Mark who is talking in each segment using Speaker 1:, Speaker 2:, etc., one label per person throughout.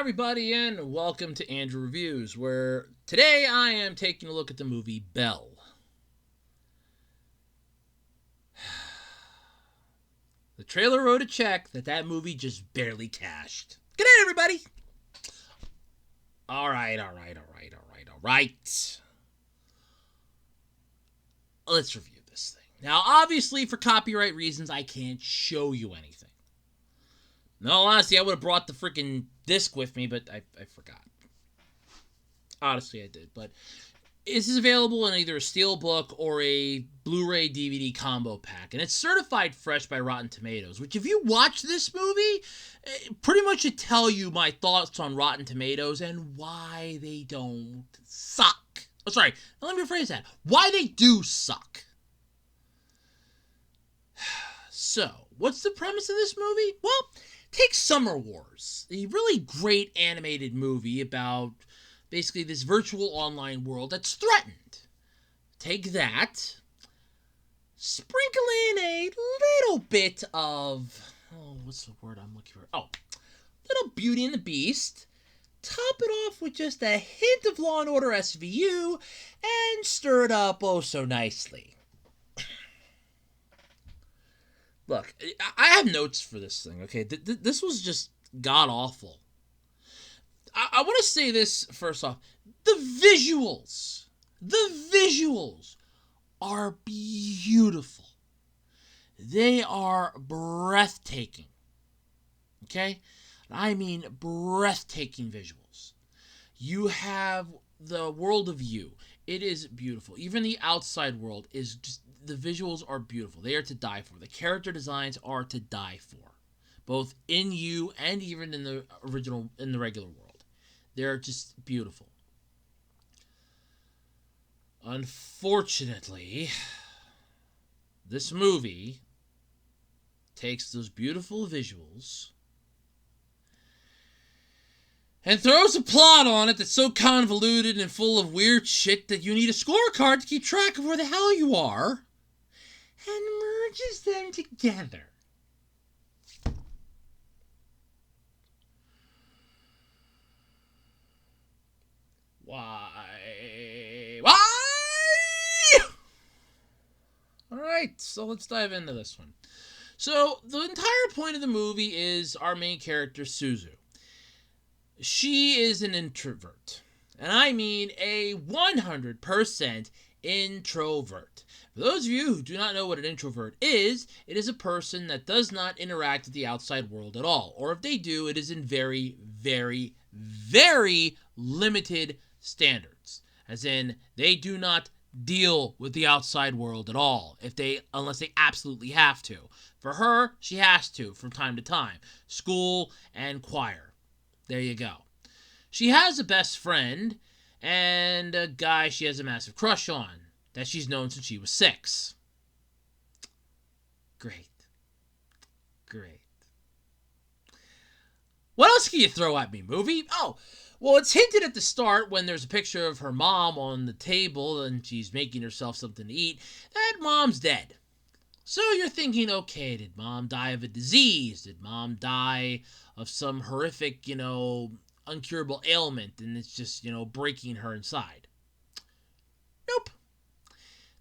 Speaker 1: everybody, and welcome to Andrew Reviews, where today I am taking a look at the movie Belle. The trailer wrote a check that movie just barely cashed. Good night, everybody! Alright. Let's review this thing. Now, obviously, for copyright reasons, I can't show you anything. No, honestly, I would have brought the freaking disc with me, but I forgot. Honestly, I did. But this is available in either a Steelbook or a Blu-ray DVD combo pack. And it's certified fresh by Rotten Tomatoes, which if you watch this movie, pretty much should tell you my thoughts on Rotten Tomatoes and why they don't suck. Oh, sorry. Let me rephrase that. Why they do suck. So, what's the premise of this movie? Well, take Summer Wars, a really great animated movie about basically this virtual online world that's threatened. Take that, sprinkle in a little bit of, what's the word I'm looking for? Little Beauty and the Beast. Top it off with just a hint of Law & Order SVU, and stir it up oh so nicely. Look, I have notes for this thing, okay? This was just god-awful. I want to say this first off. The visuals are beautiful. They are breathtaking, okay? I mean breathtaking visuals. You have the world of you. It is beautiful. Even the outside world is just... The visuals are beautiful. They are to die for. The character designs are to die for. Both in you and even in the regular world. They're just beautiful. Unfortunately, this movie takes those beautiful visuals and throws a plot on it that's so convoluted and full of weird shit that you need a scorecard to keep track of where the hell you are, and merges them together. Why? Alright, so let's dive into this one. So, the entire point of the movie is our main character, Suzu. She is an introvert. And I mean a 100% introvert. For those of you who do not know what an introvert is, it is a person that does not interact with the outside world at all. Or if they do, it is in very, very, very limited standards. As in, they do not deal with the outside world at all, unless they absolutely have to. For her, she has to from time to time. School and choir. There you go. She has a best friend and a guy she has a massive crush on that she's known since she was 6. Great. What else can you throw at me, movie? Oh, well, it's hinted at the start when there's a picture of her mom on the table and she's making herself something to eat. That mom's dead. So you're thinking, okay, did mom die of a disease? Did mom die of some horrific, uncurable ailment and it's just, breaking her inside? Nope.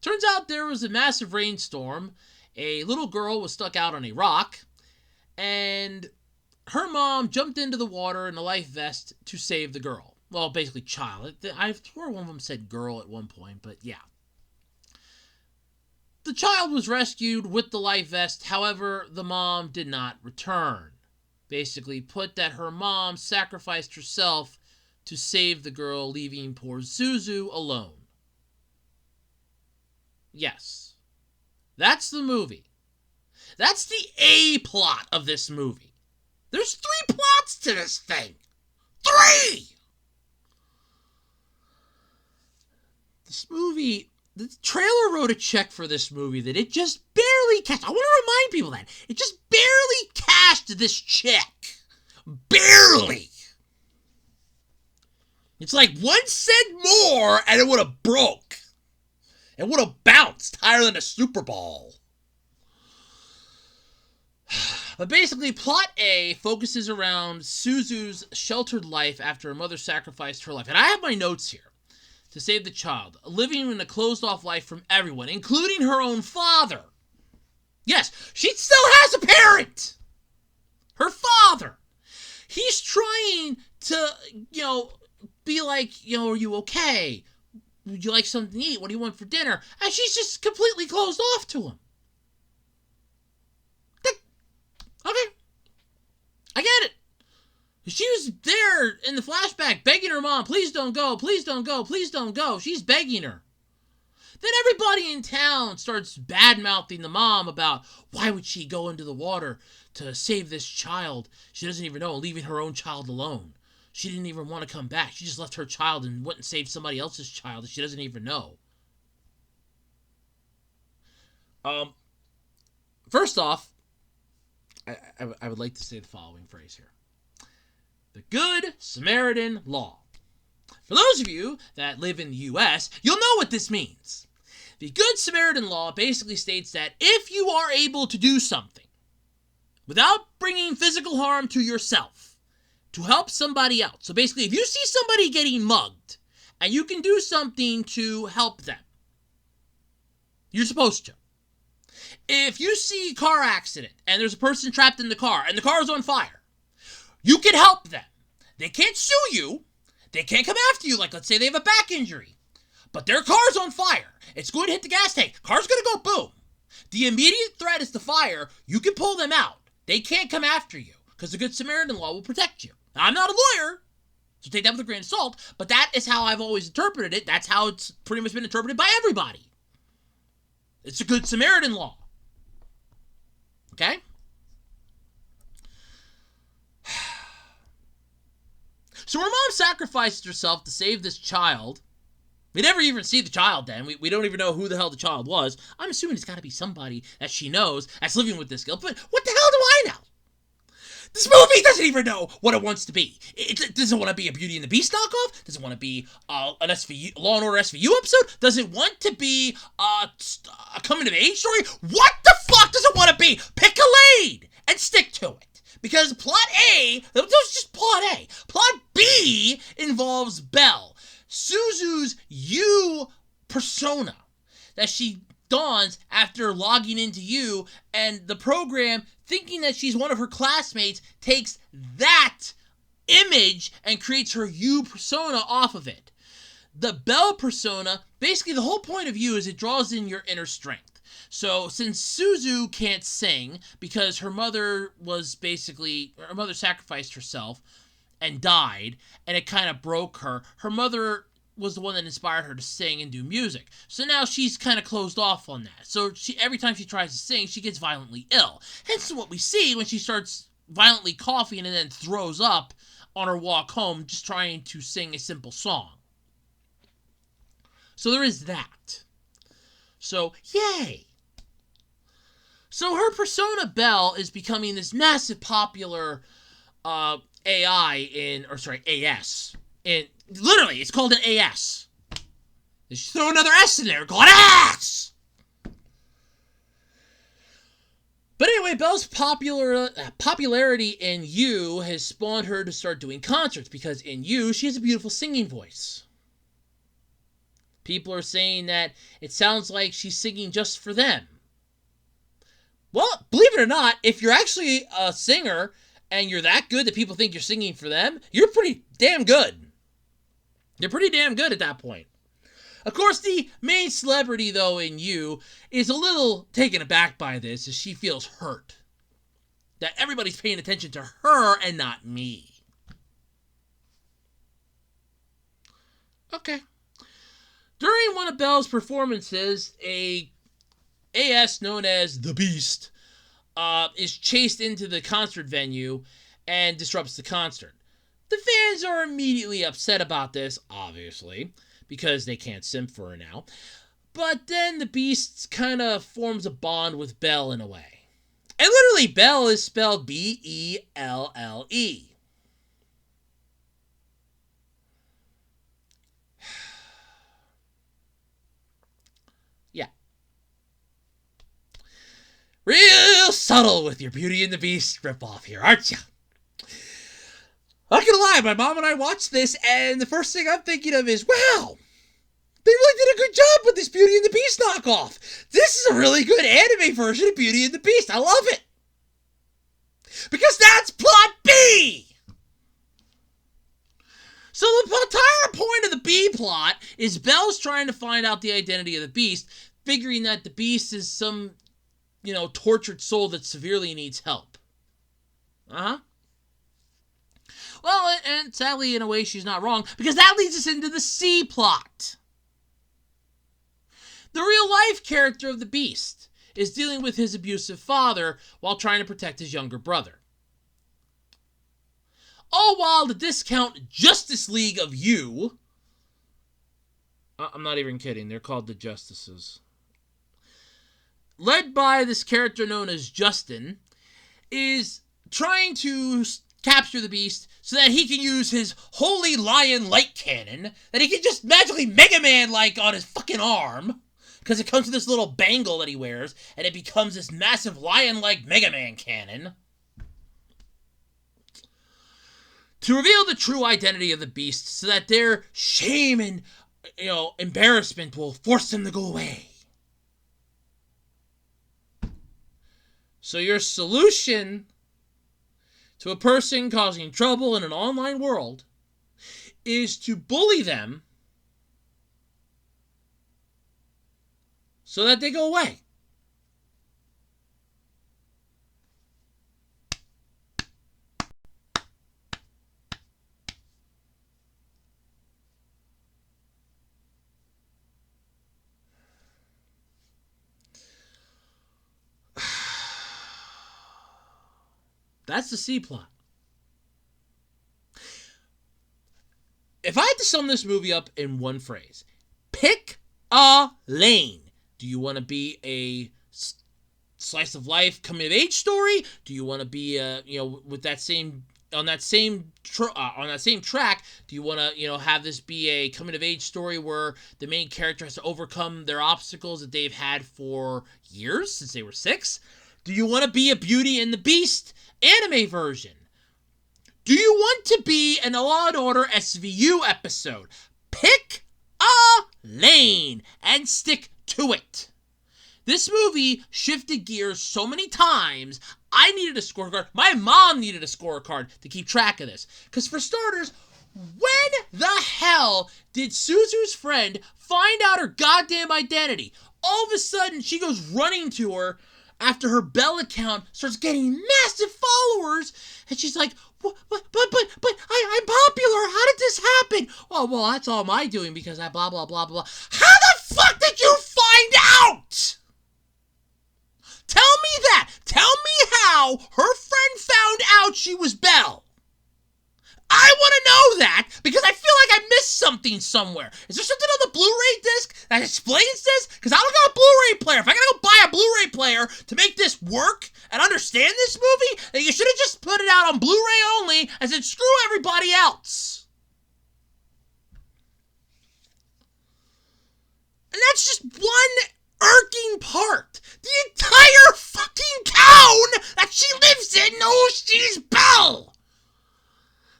Speaker 1: Turns out there was a massive rainstorm, a little girl was stuck out on a rock, and her mom jumped into the water in a life vest to save the girl. Well, basically child. I swore one of them said girl at one point, but yeah. The child was rescued with the life vest, however, the mom did not return. Basically put that her mom sacrificed herself to save the girl, leaving poor Suzu alone. Yes. That's the movie. That's the A plot of this movie. There's 3 plots to this thing. 3! This movie, the trailer wrote a check for this movie that it just barely cashed. I want to remind people that. It just barely cashed this check. Barely. It's like 1 cent more and it would have broke. It would have bounced higher than a Super Bowl. But basically, plot A focuses around Suzu's sheltered life after her mother sacrificed her life. And I have my notes here. To save the child, living in a closed-off life from everyone, including her own father. Yes, she still has a parent! Her father! He's trying to, be like, are you okay? Would you like something to eat? What do you want for dinner? And she's just completely closed off to him. Okay. I get it. She was there in the flashback begging her mom, please don't go, please don't go, please don't go. She's begging her. Then everybody in town starts bad-mouthing the mom about why would she go into the water to save this child she doesn't even know, leaving her own child alone. She didn't even want to come back. She just left her child and went and saved somebody else's child that she doesn't even know. First off, I would like to say the following phrase here. The Good Samaritan Law. For those of you that live in the U.S., you'll know what this means. The Good Samaritan Law basically states that if you are able to do something without bringing physical harm to yourself to help somebody else, so basically if you see somebody getting mugged and you can do something to help them, you're supposed to. If you see a car accident and there's a person trapped in the car and the car is on fire, you can help them. They can't sue you. They can't come after you. Like, let's say they have a back injury, but their car's on fire. It's going to hit the gas tank. Car's going to go boom. The immediate threat is the fire. You can pull them out. They can't come after you because the Good Samaritan Law will protect you. Now, I'm not a lawyer, so take that with a grain of salt, but that is how I've always interpreted it. That's how it's pretty much been interpreted by everybody. It's a Good Samaritan Law. Okay? So her mom sacrificed herself to save this child. We never even see the child then. We don't even know who the hell the child was. I'm assuming it's got to be somebody that she knows that's living with this girl. But what the hell do I know? This movie doesn't even know what it wants to be. It doesn't want to be a Beauty and the Beast knockoff. Doesn't want to be an SVU, Law and Order SVU episode. Does it want to be a coming-of-age story? What the fuck does it want to be? Pick a lane and stick to it. Because plot A, that was just plot A. Plot B involves Belle, Suzu's you persona that she dawns after logging into you, and the program, thinking that she's one of her classmates, takes that image and creates her you persona off of it. The Belle persona, basically the whole point of you is it draws in your inner strength. So since Suzu can't sing because her mother sacrificed herself and died, and it kind of broke her, her mother was the one that inspired her to sing and do music. So now she's kind of closed off on that. So every time she tries to sing, she gets violently ill. Hence what we see when she starts violently coughing and then throws up on her walk home just trying to sing a simple song. So there is that. So, yay! So her persona, Belle, is becoming this massive popular AS. Literally, it's called an AS. Just throw another S in there, call it AS! But anyway, Belle's popularity in You has spawned her to start doing concerts, because in You, she has a beautiful singing voice. People are saying that it sounds like she's singing just for them. Well, believe it or not, if you're actually a singer and you're that good that people think you're singing for them, you're pretty damn good. You're pretty damn good at that point. Of course, the main celebrity, though, in You is a little taken aback by this, as she feels hurt. That everybody's paying attention to her and not me. Okay. During one of Belle's performances, a AS known as the Beast is chased into the concert venue and disrupts the concert. The fans are immediately upset about this, obviously, because they can't simp for her now. But then the Beast kind of forms a bond with Belle in a way. And literally, Belle is spelled B-E-L-L-E. Real subtle with your Beauty and the Beast ripoff here, aren't you? Not gonna lie, my mom and I watched this, and the first thing I'm thinking of is, wow, they really did a good job with this Beauty and the Beast knockoff. This is a really good anime version of Beauty and the Beast. I love it. Because that's plot B! So the entire point of the B plot is Belle's trying to find out the identity of the Beast, figuring that the Beast is some, tortured soul that severely needs help. Well, and sadly, in a way, she's not wrong, because that leads us into the C plot. The real-life character of the Beast is dealing with his abusive father while trying to protect his younger brother. All while the discount Justice League of You... I'm not even kidding, they're called the Justices. Led by this character known as Justin, is trying to capture the Beast so that he can use his Holy Lion Light Cannon that he can just magically Mega Man-like on his fucking arm, because it comes with this little bangle that he wears, and it becomes this massive lion-like Mega Man cannon. To reveal the true identity of the Beast so that their shame and, embarrassment will force them to go away. So your solution to a person causing trouble in an online world is to bully them so that they go away. That's the C plot. If I had to sum this movie up in one phrase, pick a lane. Do you want to be a slice of life coming of age story? Do you want to be with that same on that same track? Do you want to have this be a coming of age story where the main character has to overcome their obstacles that they've had for years since they were 6? Do you want to be a Beauty and the Beast anime version? Do you want to be an Law and Order SVU episode? Pick a lane and stick to it. This movie shifted gears so many times, I needed a scorecard. My mom needed a scorecard to keep track of this. Because for starters, when the hell did Suzu's friend find out her goddamn identity? All of a sudden, she goes running to her after her Belle account starts getting massive followers, and she's like, but I'm popular. How did this happen? Oh, well, that's all my doing because I blah, blah, blah, blah. How the fuck did you find out? Tell me that. Tell me how her friend found out she was Belle. I want to know that because I feel like I missed something somewhere. Is there something on the Blu-ray disc that explains this? Because I don't got a Blu-ray player. If I gotta go buy a Blu-ray player to make this work and understand this movie, then you should have just put it out on Blu-ray only and said screw everybody else. And that's just one irking part. The entire fucking town that she lives in knows she's Belle.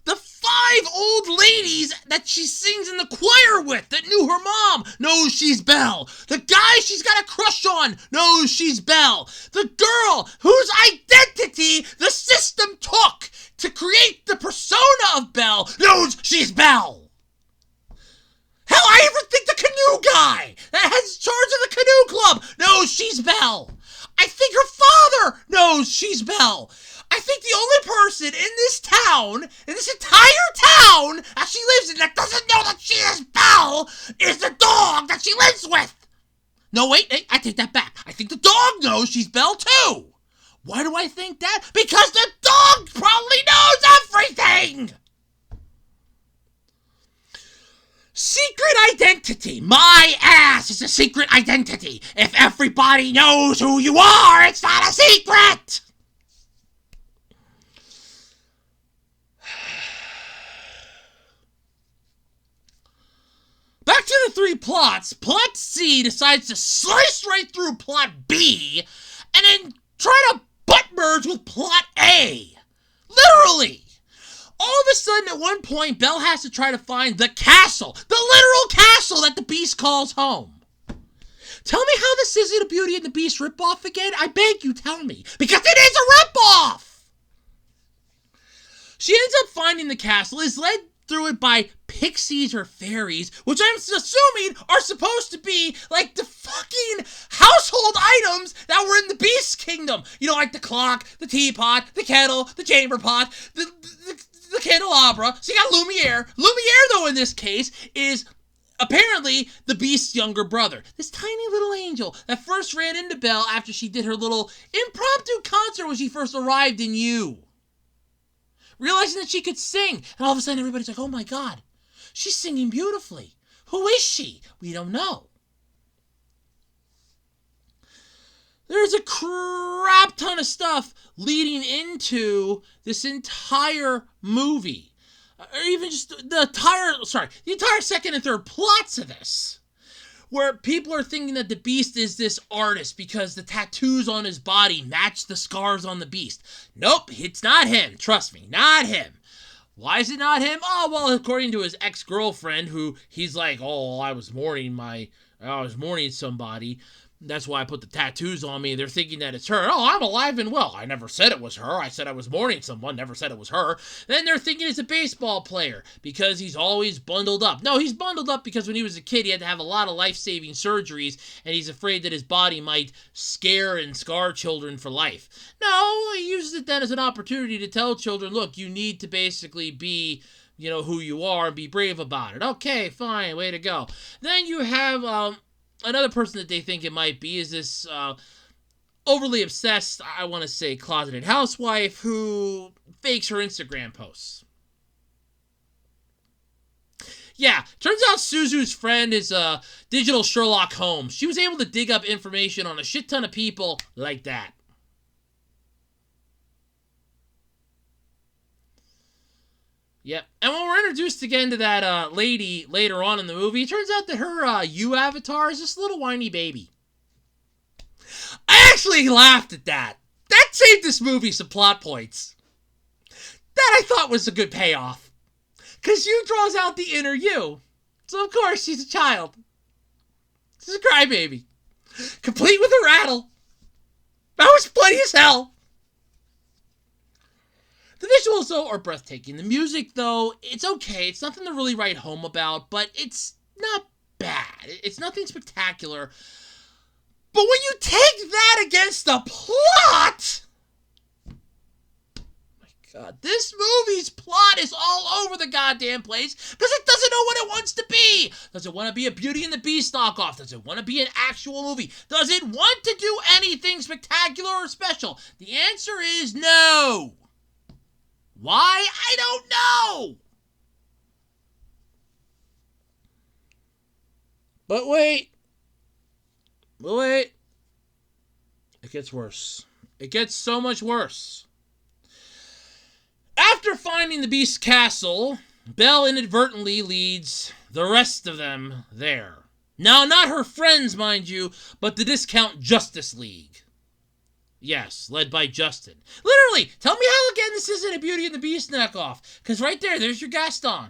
Speaker 1: The 5 old ladies that she sings in the choir with that knew her mom knows she's Belle. The guy she's got a crush on knows she's Belle. The girl whose identity the system took to create the persona of Belle knows she's Belle. Hell, I even think the canoe guy that has charge of the canoe club knows she's Belle. I think her father knows she's Belle. I think the only person in this town, in this entire town that she lives in that doesn't know that she is Belle is the dog that she lives with. No, wait, I take that back. I think the dog knows she's Belle too. Why do I think that? Because the dog probably knows everything. Secret identity. My ass is a secret identity. If everybody knows who you are, it's not a secret. Back to the 3 plots. Plot C decides to slice right through plot B and then try to butt merge with plot A. Literally. All of a sudden, at one point, Belle has to try to find the castle. The literal castle that the Beast calls home. Tell me how this isn't a Beauty and the Beast ripoff again? I beg you, tell me. Because it is a ripoff! She ends up finding the castle, is led through it by pixies or fairies, which I'm assuming are supposed to be like the fucking household items that were in the Beast's kingdom. You know, like the clock, the teapot, the kettle, the chamber pot, the candelabra. So you got Lumiere. Lumiere, though, in this case, is apparently the Beast's younger brother. This tiny little angel that first ran into Belle after she did her little impromptu concert when she first arrived in U. Realizing that she could sing. And all of a sudden everybody's like, oh my God, she's singing beautifully. Who is she? We don't know. There's a crap ton of stuff leading into this entire movie. Or even just the entire second and third plots of this. Where people are thinking that the Beast is this artist because the tattoos on his body match the scars on the Beast. Nope, it's not him. Trust me, not him. Why is it not him? Oh, well, according to his ex-girlfriend, who he's like, oh, I was mourning somebody. That's why I put the tattoos on me. They're thinking that it's her. Oh, I'm alive and well. I never said it was her. I said I was mourning someone. Never said it was her. Then they're thinking it's a baseball player because he's always bundled up. No, he's bundled up because when he was a kid, he had to have a lot of life-saving surgeries, and he's afraid that his body might scare and scar children for life. No, he uses it then as an opportunity to tell children, look, you need to basically be, you know, who you are and be brave about it. Okay, fine, way to go. Then you have, another person that they think it might be is this overly obsessed, I want to say, closeted housewife who fakes her Instagram posts. Yeah, turns out Suzu's friend is a digital Sherlock Holmes. She was able to dig up information on a shit ton of people like that. Yep. And when we're introduced again to that lady later on in the movie, it turns out that her U avatar is this little whiny baby. I actually laughed at that. That saved this movie some plot points. That I thought was a good payoff. Because U draws out the inner you. So of course she's a child. She's a crybaby. Complete with a rattle. That was funny as hell. The visuals, though, are breathtaking. The music, though, it's okay. It's nothing to really write home about, but it's not bad. It's nothing spectacular. But when you take that against the plot... My God. This movie's plot is all over the goddamn place because it doesn't know what it wants to be. Does it want to be a Beauty and the Beast knockoff? Does it want to be an actual movie? Does it want to do anything spectacular or special? The answer is no. Why? I don't know! But wait. It gets worse. It gets so much worse. After finding the Beast's castle, Belle inadvertently leads the rest of them there. Now, not her friends, mind you, but the Discount Justice League. Yes, led by Justin. Literally, tell me how again this isn't a Beauty and the Beast knockoff. Because right there's your Gaston.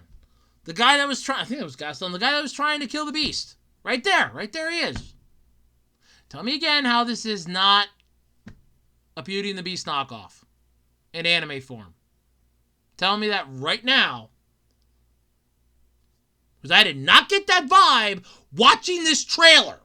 Speaker 1: The guy that was trying, I think it was Gaston, the guy that was trying to kill the Beast. Right there he is. Tell me again how this is not a Beauty and the Beast knockoff in anime form. Tell me that right now. Because I did not get that vibe watching this trailer.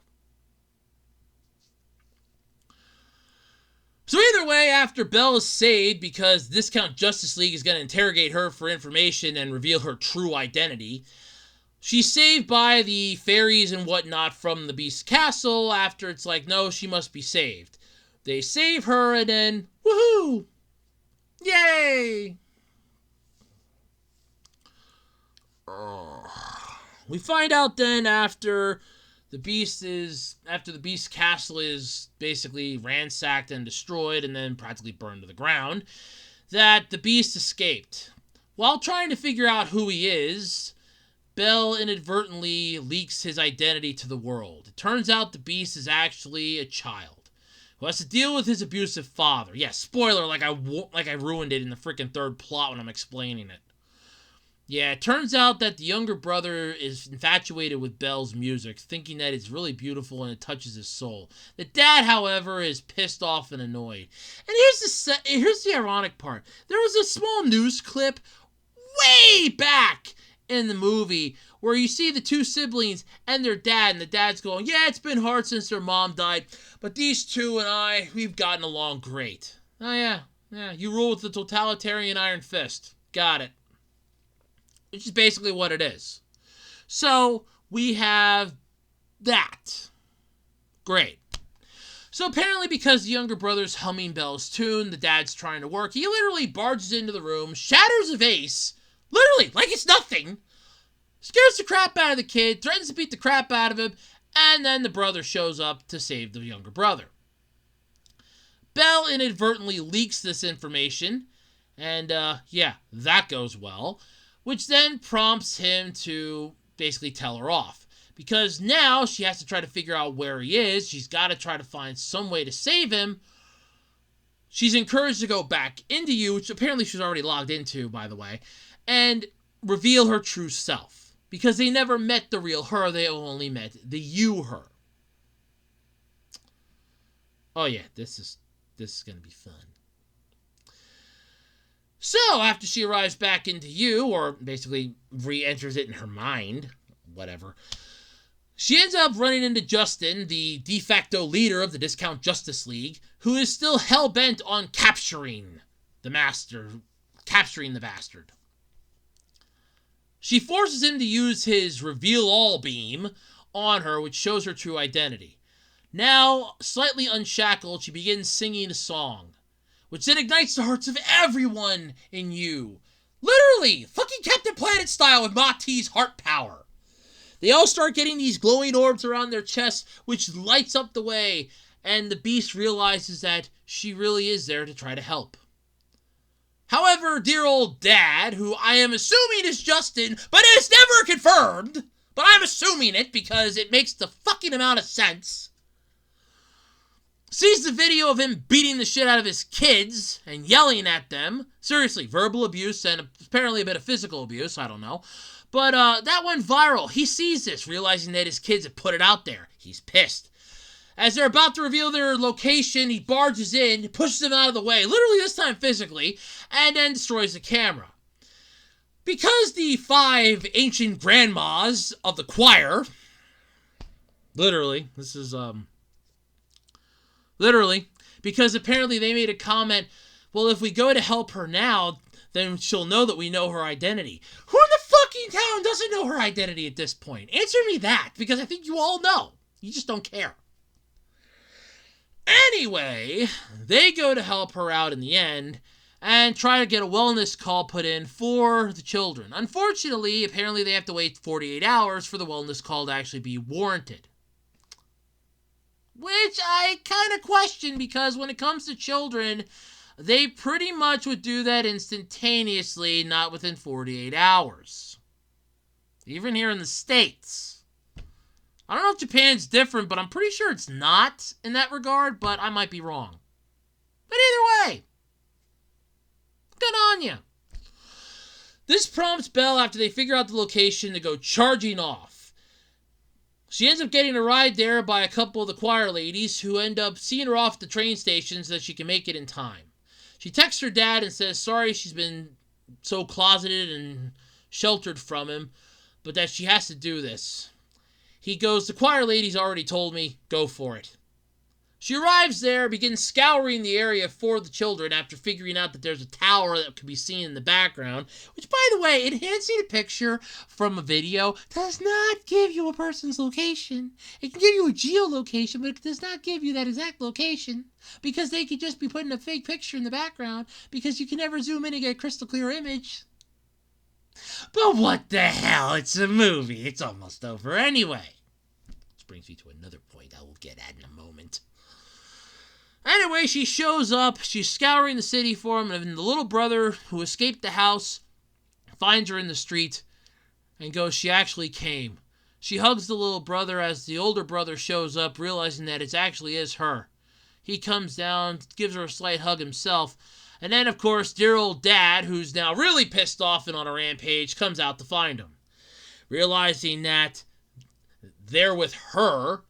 Speaker 1: So either way, after Belle is saved because Discount Justice League is going to interrogate her for information and reveal her true identity, she's saved by the fairies and whatnot from the Beast's castle after it's like, no, she must be saved. They save her and then, woohoo! Yay! We find out then after the Beast's castle is basically ransacked and destroyed and then practically burned to the ground, that the Beast escaped. While trying to figure out who he is, Belle inadvertently leaks his identity to the world. It turns out the Beast is actually a child who has to deal with his abusive father. Yeah, spoiler, like I ruined it in the freaking third plot when I'm explaining it. Yeah, it turns out that the younger brother is infatuated with Belle's music, thinking that it's really beautiful and it touches his soul. The dad, however, is pissed off and annoyed. And here's the ironic part. There was a small news clip way back in the movie where you see the two siblings and their dad, and the dad's going, yeah, it's been hard since their mom died, but these two and I, we've gotten along great. Oh yeah, you rule with the totalitarian iron fist. Got it. Which is basically what it is. So, we have that. Great. So, apparently because the younger brother's humming Belle's tune, the dad's trying to work, he literally barges into the room, shatters a vase, literally, like it's nothing, scares the crap out of the kid, threatens to beat the crap out of him, and then the brother shows up to save the younger brother. Belle inadvertently leaks this information, and that goes well, which then prompts him to basically tell her off. Because now she has to try to figure out where he is. She's got to try to find some way to save him. She's encouraged to go back into you, which apparently she's already logged into, by the way, and reveal her true self. Because they never met the real her, they only met the you her. Oh yeah, this is going to be fun. So, after she arrives back into you, or basically re-enters it in her mind, whatever, she ends up running into Justin, the de facto leader of the Discount Justice League, who is still hell-bent on capturing the bastard. She forces him to use his reveal-all beam on her, which shows her true identity. Now, slightly unshackled, she begins singing a song, which then ignites the hearts of everyone in you. Literally, fucking Captain Planet style with Mati's heart power. They all start getting these glowing orbs around their chests, which lights up the way, and the Beast realizes that she really is there to try to help. However, dear old Dad, who I am assuming is Justin, but it's never confirmed, but I'm assuming it because it makes the fucking amount of sense, sees the video of him beating the shit out of his kids and yelling at them. Seriously, verbal abuse and apparently a bit of physical abuse, I don't know. But that went viral. He sees this, realizing that his kids have put it out there. He's pissed. As they're about to reveal their location, he barges in, pushes them out of the way, literally this time physically, and then destroys the camera. Because the 5 ancient grandmas of the choir, literally, because apparently they made a comment, well, if we go to help her now, then she'll know that we know her identity. Who in the fucking town doesn't know her identity at this point? Answer me that, because I think you all know. You just don't care. Anyway, they go to help her out in the end and try to get a wellness call put in for the children. Unfortunately, apparently they have to wait 48 hours for the wellness call to actually be warranted. Which I kind of question, because when it comes to children, they pretty much would do that instantaneously, not within 48 hours. Even here in the States. I don't know if Japan's different, but I'm pretty sure it's not in that regard, but I might be wrong. But either way, good on you. This prompts Belle, after they figure out the location, to go charging off. She ends up getting a ride there by a couple of the choir ladies who end up seeing her off at the train station so that she can make it in time. She texts her dad and says sorry she's been so closeted and sheltered from him, but that she has to do this. He goes, the choir ladies already told me, go for it. She arrives there, begins scouring the area for the children after figuring out that there's a tower that can be seen in the background, which, by the way, enhancing a picture from a video does not give you a person's location. It can give you a geolocation, but it does not give you that exact location, because they could just be putting a fake picture in the background, because you can never zoom in and get a crystal clear image. But what the hell? It's a movie. It's almost over anyway. Which brings me to another point I will get at in a moment. Anyway, she shows up. She's scouring the city for him, and the little brother who escaped the house finds her in the street and goes, she actually came. She hugs the little brother as the older brother shows up, realizing that it actually is her. He comes down, gives her a slight hug himself. And then, of course, dear old dad, who's now really pissed off and on a rampage, comes out to find him. Realizing that they're with her,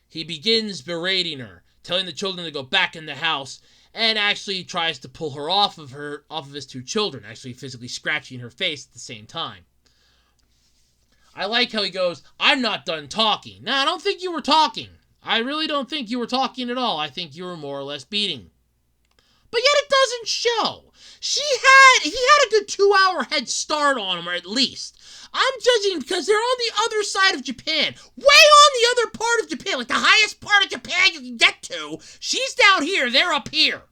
Speaker 1: he begins berating her, telling the children to go back in the house, and actually tries to pull her off of his two children, actually physically scratching her face at the same time. I like how he goes, "I'm not done talking." Now, I don't think you were talking. I really don't think you were talking at all. I think you were more or less beating. But yet it doesn't show. He had a good 2-hour head start on him, or at least. I'm judging because they're on the other side of Japan. Way on the other part of Japan. Like the highest part of Japan you can get to. She's down here, they're up here.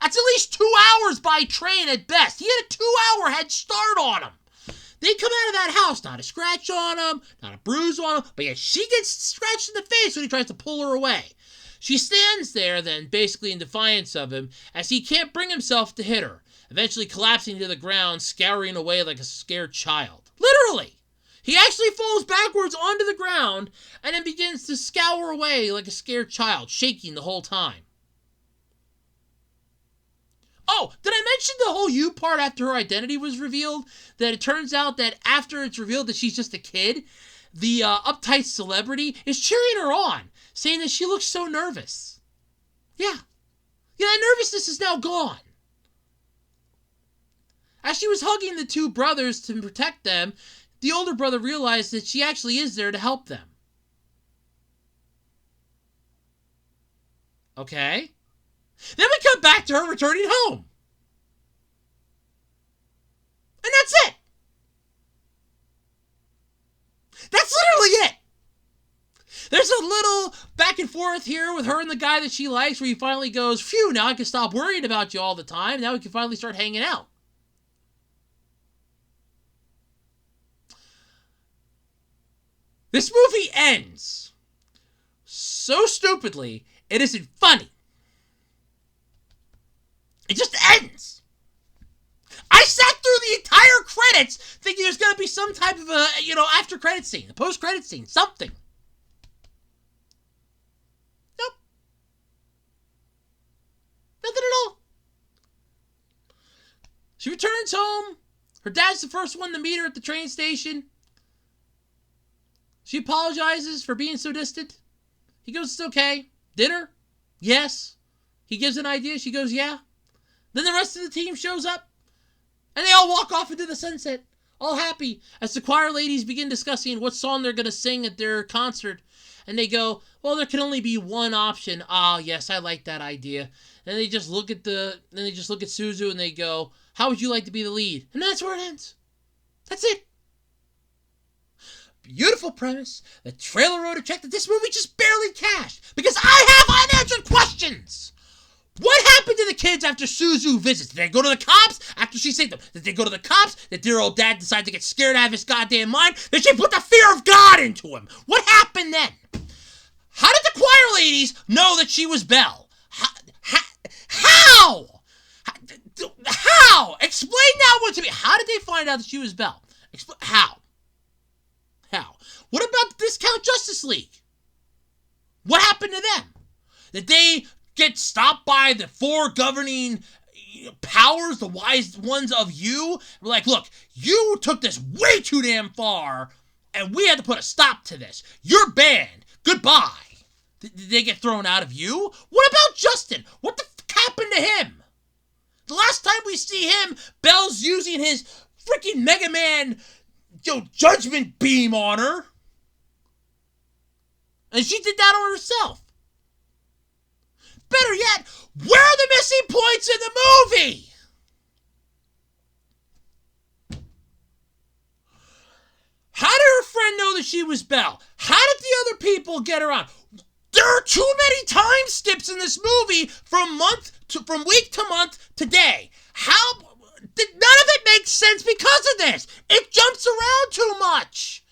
Speaker 1: That's at least 2 hours by train at best. He had a 2-hour head start on him. They come out of that house, not a scratch on him, not a bruise on him, but yet she gets scratched in the face when he tries to pull her away. She stands there then, basically in defiance of him, as he can't bring himself to hit her, eventually collapsing to the ground, scouring away like a scared child. Literally! He actually falls backwards onto the ground, and then begins to scour away like a scared child, shaking the whole time. Oh, did I mention the whole you part after her identity was revealed? That it turns out that after it's revealed that she's just a kid, the uptight celebrity is cheering her on, saying that she looks so nervous. Yeah, that nervousness is now gone. As she was hugging the two brothers to protect them, the older brother realized that she actually is there to help them. Okay. Then we come back to her returning home. And that's it. That's literally it. There's a little back and forth here with her and the guy that she likes where he finally goes, "Phew, now I can stop worrying about you all the time. Now we can finally start hanging out." This movie ends so stupidly, it isn't funny. It just ends. I sat through the entire credits thinking there's going to be some type of a, after credit scene, a post credit scene, something. Nope. Nothing at all. She returns home. Her dad's the first one to meet her at the train station. She apologizes for being so distant. He goes, "It's okay." Dinner? Yes. He gives an idea. She goes, "Yeah." Then the rest of the team shows up, and they all walk off into the sunset, all happy, as the choir ladies begin discussing what song they're going to sing at their concert. And they go, "Well, there can only be one option." "Ah, yes, I like that idea." And they just look at Suzu and they go, "How would you like to be the lead?" And that's where it ends. That's it. Beautiful premise. The trailer wrote a check that this movie just barely cashed, because I have unanswered questions. What happened to the kids after Suzu visits? Did they go to the cops after she saved them? Did they go to the cops? Did dear old dad decide to get scared out of his goddamn mind? Did she put the fear of God into him? What happened then? How did the choir ladies know that she was Belle? How? How? Explain that one to me. How did they find out that she was Belle? How? What about the Discount Justice League? What happened to them? Did they get stopped by the four governing powers, the wise ones of you? We're like, "Look, you took this way too damn far, and we had to put a stop to this. You're banned. Goodbye." Did they get thrown out of you? What about Justin? What the fuck happened to him? The last time we see him, Belle's using his freaking Mega Man judgment beam on her. And she did that on herself. Better yet, where are the missing points in the movie? How did her friend know that she was Belle? How did the other people get around? There are too many time skips in this movie from week to month to day. None of it makes sense because of this. It jumps around too much.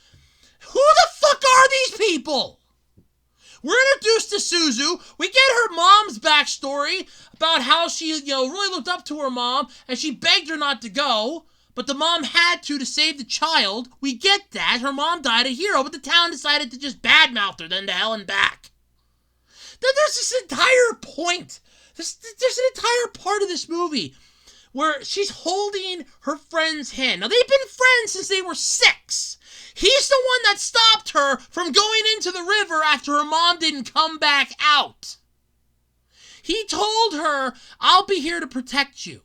Speaker 1: Who the fuck are these people? We're introduced to Suzu. We get her mom's backstory about how she, really looked up to her mom and she begged her not to go, but the mom had to save the child. We get that. Her mom died a hero, but the town decided to just badmouth her then to hell and back. There's this entire point. There's an entire part of this movie where she's holding her friend's hand. Now, they've been friends since they were 6. He's the one that stopped her from going into the river after her mom didn't come back out. He told her, I'll be here to protect you.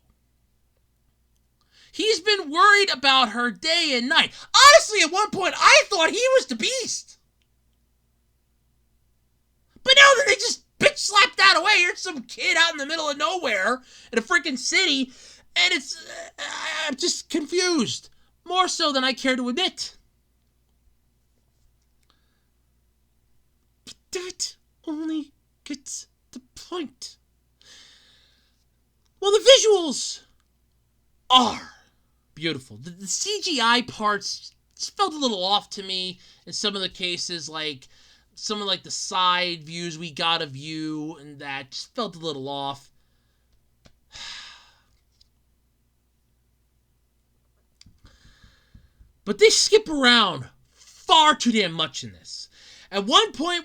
Speaker 1: He's been worried about her day and night. Honestly, at one point, I thought he was the Beast. But now that they just bitch slapped that away, here's some kid out in the middle of nowhere in a freaking city, and I'm just confused. More so than I care to admit. But that only gets the point. Well, the visuals are beautiful. The CGI parts felt a little off to me in some of the cases, like some of the side views we got of you, and that just felt a little off. But they skip around far too damn much in this. At one point,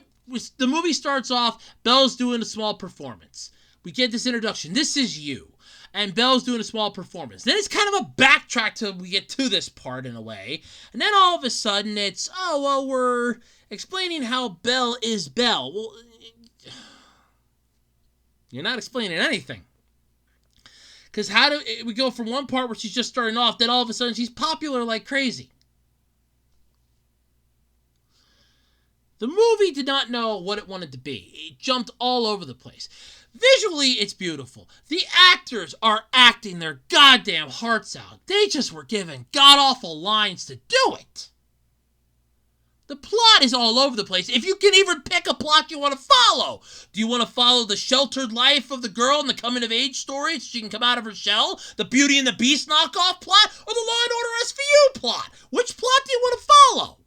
Speaker 1: the movie starts off, Belle's doing a small performance. We get this introduction. This is you. And Belle's doing a small performance. Then it's kind of a backtrack till we get to this part in a way. And then all of a sudden it's, we're explaining how Belle is Belle. Well, you're not explaining anything. Because how do we go from one part where she's just starting off, then all of a sudden she's popular like crazy? The movie did not know what it wanted to be. It jumped all over the place. Visually, it's beautiful. The actors are acting their goddamn hearts out. They just were given god-awful lines to do it. The plot is all over the place. If you can even pick a plot you want to follow. Do you want to follow the sheltered life of the girl and the coming-of-age story so she can come out of her shell? The Beauty and the Beast knockoff plot? Or the Law and Order SVU plot? Which plot do you want to follow?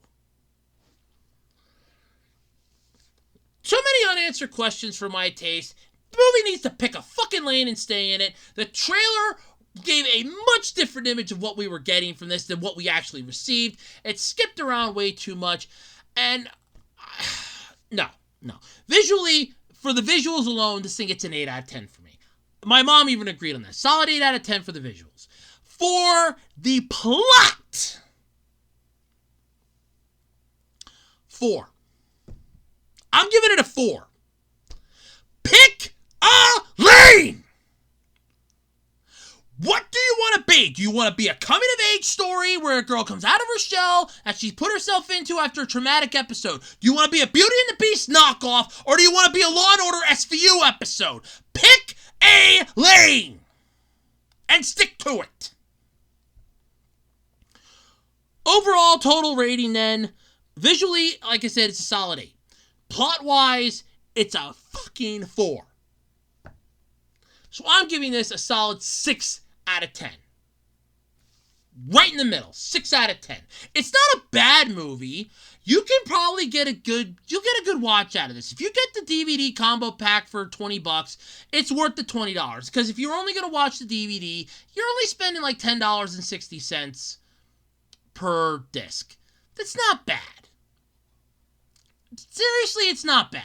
Speaker 1: So many unanswered questions for my taste. The movie needs to pick a fucking lane and stay in it. The trailer gave a much different image of what we were getting from this than what we actually received. It skipped around way too much. And no. Visually, for the visuals alone, this thing gets an 8 out of 10 for me. My mom even agreed on that. Solid 8 out of 10 for the visuals. For the plot, 4. I'm giving it a 4. Pick a lane! What do you want to be? Do you want to be a coming-of-age story where a girl comes out of her shell that she's put herself into after a traumatic episode? Do you want to be a Beauty and the Beast knockoff? Or do you want to be a Law and Order SVU episode? Pick a lane! And stick to it. Overall total rating then, visually, like I said, it's a solid 8. Plot-wise, it's a fucking 4. So I'm giving this a solid 6 out of 10. Right in the middle, 6 out of 10. It's not a bad movie. You can probably you'll get a good watch out of this. If you get the DVD combo pack for $20, it's worth the $20. Because if you're only going to watch the DVD, you're only spending like $10.60 per disc. That's not bad. Seriously, it's not bad.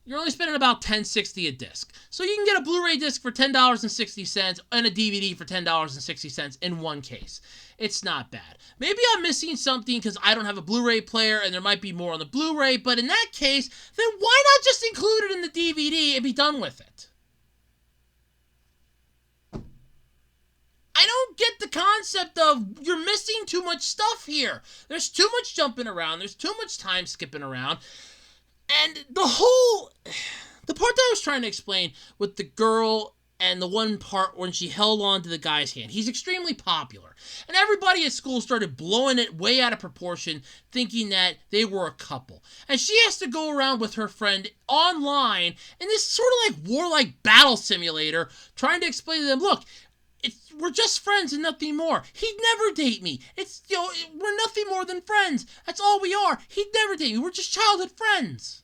Speaker 1: You're only spending about $10.60 a disc. So you can get a Blu-ray disc for $10.60 and a DVD for $10.60 in one case. It's not bad. Maybe I'm missing something because I don't have a Blu-ray player and there might be more on the Blu-ray, but in that case, then why not just include it in the DVD and be done with it? I don't get the concept of you're missing too much stuff here. There's too much jumping around. There's too much time skipping around. And the part that I was trying to explain with the girl and the one part when she held on to the guy's hand. He's extremely popular. And everybody at school started blowing it way out of proportion, thinking that they were a couple. And she has to go around with her friend online in this sort of like warlike battle simulator, trying to explain to them, look, we're just friends and nothing more. He'd never date me. We're nothing more than friends. That's all we are. He'd never date me. We're just childhood friends.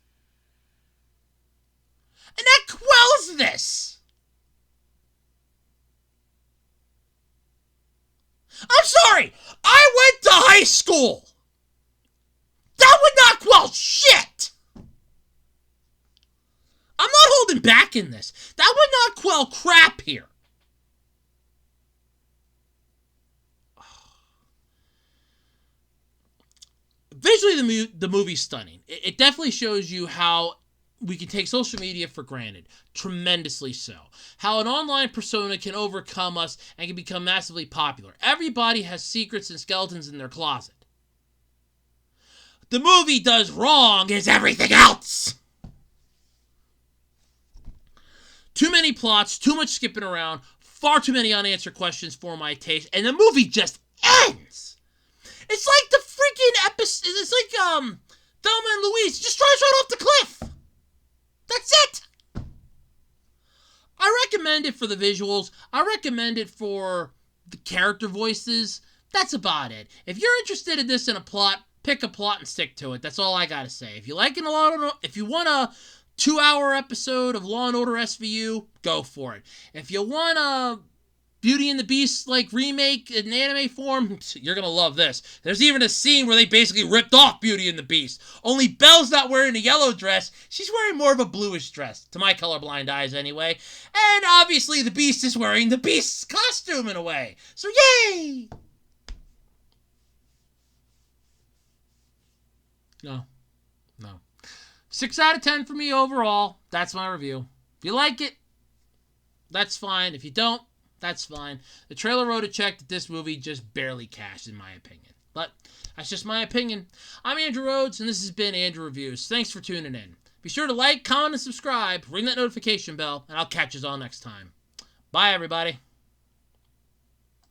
Speaker 1: And that quells this. I'm sorry. I went to high school. That would not quell shit. I'm not holding back in this. That would not quell crap here. Visually, the movie's stunning. It definitely shows you how we can take social media for granted. Tremendously so. How an online persona can overcome us and can become massively popular. Everybody has secrets and skeletons in their closet. The movie does wrong is everything else. Too many plots, too much skipping around, far too many unanswered questions for my taste, and the movie just ends. It's like the freaking episode. It's like Thelma and Louise just drives right off the cliff. That's it. I recommend it for the visuals. I recommend it for the character voices. That's about it. If you're interested in this in a plot, pick a plot and stick to it. That's all I gotta say. If you like it if you want a 2-hour episode of Law and Order SVU, go for it. If you want a Beauty and the Beast like remake in anime form, you're gonna love this. There's even a scene where they basically ripped off Beauty and the Beast. Only Belle's not wearing a yellow dress. She's wearing more of a bluish dress, to my colorblind eyes anyway. And obviously the Beast is wearing the Beast's costume in a way. So yay! No. 6 out of 10 for me overall. That's my review. If you like it, that's fine. If you don't, that's fine. The trailer wrote a check that this movie just barely cashed, in my opinion. But that's just my opinion. I'm Andrew Rhodes, and this has been Andrew Reviews. Thanks for tuning in. Be sure to like, comment, and subscribe. Ring that notification bell, and I'll catch you all next time. Bye, everybody.